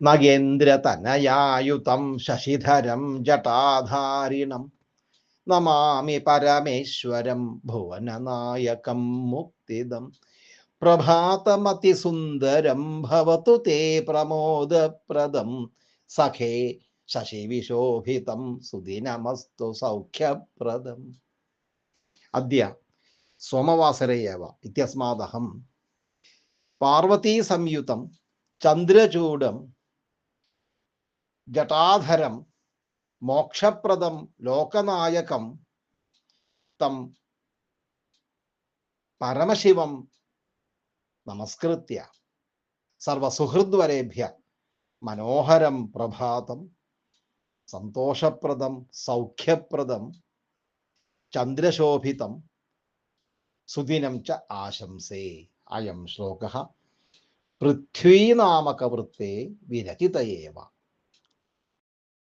നഗേന്ദ്രതനയായുതം ശശിധരം ജടാധാരിണം നമാമി പരമേശ്വരം ഭുവനനായകം മുക്തിദം. പ്രഭാതമതിസുന്ദരം ഭവതു തേ പ്രമോദപ്രദം സഖേ ശശിവിശോഭിതം സുദിനമസ്തു സൗഖ്യപ്രദം. അദ്യ സോമവാസരേ ഏവ ഇത്യസ്മാദഹം പാർവതീസംയുതം ചന്ദ്രചൂഡം ജടാധരം മോക്ഷപ്രദം ലോകനായകം തം പരമശിവം നമസ്കൃത്യ സർവസുഹൃദ്വരേഭ്യ മനോഹരം പ്രഭാതം സന്തോഷപ്രദം സൗഖ്യപ്രദം ചന്ദ്രശോഭിതം സുദിനം ച ആശംസേ. അയം ശ്ലോകഃ പൃഥ്വീനാമകവൃത്തേ വിരചിത ഏവ.